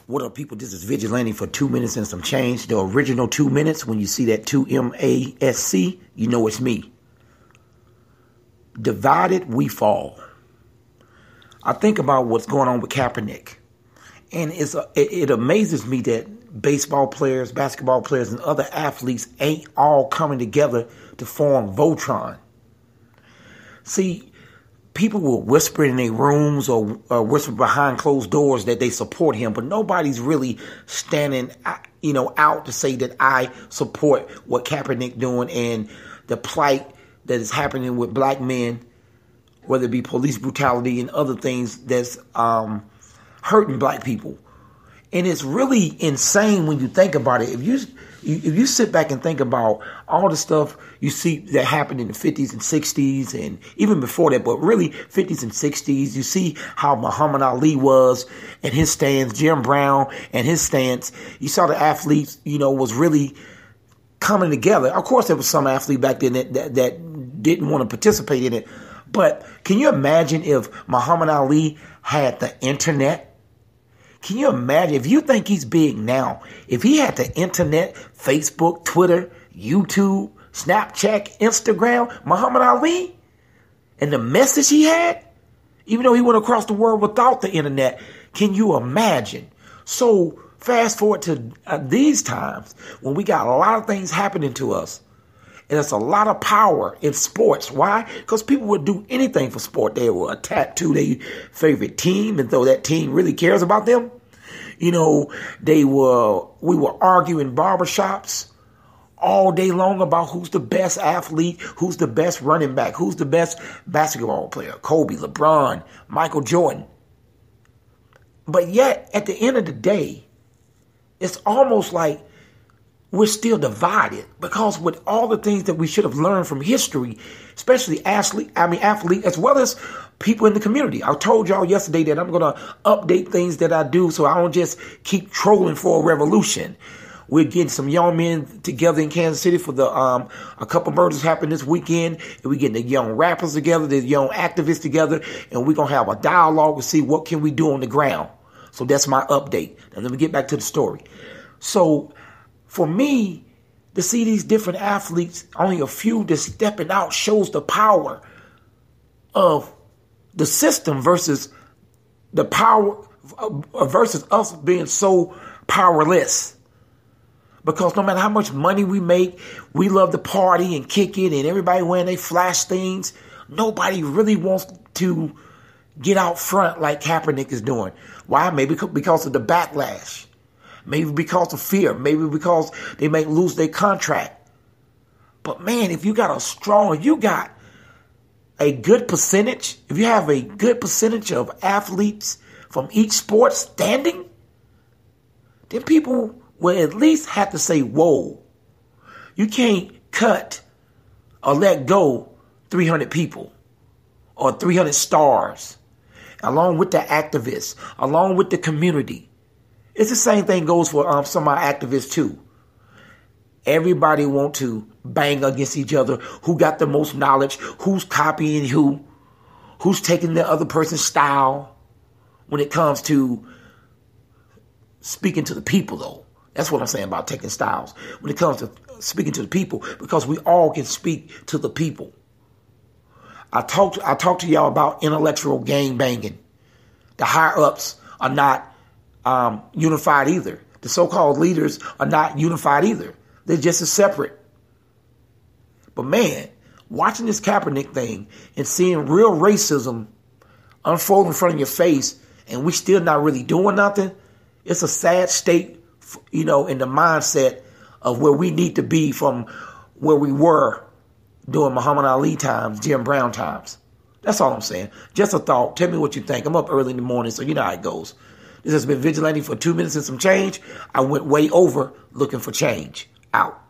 What up, people? This is Vigilante for 2 minutes and some change. The original 2 minutes. When you see that 2.M.A.S.C, you know it's me. Divided, we fall. I think about what's going on with Kaepernick. And it amazes me that baseball players, basketball players, and other athletes ain't all coming together to form Voltron. See, people will whisper in their rooms or whisper behind closed doors that they support him, but nobody's really standing, out to say that I support what Kaepernick doing and the plight that is happening with black men, whether it be police brutality and other things that's hurting black people. And it's really insane when you think about it. If you sit back and think about all the stuff you see that happened in the 50s and 60s and even before that, but really 50s and 60s, you see how Muhammad Ali was and his stance, Jim Brown and his stance. You saw the athletes, was really coming together. Of course, there was some athlete back then that didn't want to participate in it. But can you imagine if Muhammad Ali had the internet? Can you imagine if you think he's big now, if he had the internet, Facebook, Twitter, YouTube, Snapchat, Instagram, Muhammad Ali, and the message he had, even though he went across the world without the internet, can you imagine? So fast forward to these times when we got a lot of things happening to us. And there's a lot of power in sports. Why? Because people would do anything for sport. They will tattoo their favorite team, and though that team really cares about them, we were arguing in barbershops all day long about who's the best athlete, who's the best running back, who's the best basketball player, Kobe, LeBron, Michael Jordan. But yet, at the end of the day, it's almost like we're still divided, because with all the things that we should have learned from history, especially athlete as well as people in the community. I told y'all yesterday that I'm going to update things that I do so I don't just keep trolling for a revolution. We're getting some young men together in Kansas City for the a couple murders happened this weekend. And we're getting the young rappers together, the young activists together, and we're going to have a dialogue and see what can we do on the ground. So that's my update. Now let me get back to the story. So for me, to see these different athletes, only a few just stepping out, shows the power of the system versus the power versus us being so powerless. Because no matter how much money we make, we love to party and kick it, and everybody wearing their flash things. Nobody really wants to get out front like Kaepernick is doing. Why? Maybe because of the backlash. Maybe because of fear. Maybe because they may lose their contract. But man, if you got a good percentage, if you have a good percentage of athletes from each sport standing, then people will at least have to say, whoa, you can't cut or let go 300 people or 300 stars, along with the activists, along with the community. It's the same thing goes for some of our activists too. Everybody want to bang against each other. Who got the most knowledge? Who's copying who? Who's taking the other person's style? When it comes to speaking to the people, though, that's what I'm saying about taking styles. When it comes to speaking to the people, because we all can speak to the people. I talked to y'all about intellectual gang banging. The higher ups are not unified either. The so-called leaders are not unified either. They're just as separate. But man, watching this Kaepernick thing and seeing real racism unfold in front of your face, and we still not really doing nothing, it's a sad state, in the mindset of where we need to be from where we were during Muhammad Ali times, Jim Brown times. That's all I'm saying. Just a thought. Tell me what you think. I'm up early in the morning, so you know how it goes. This has been Vigilante for 2 minutes and some change. I went way over looking for change. Out.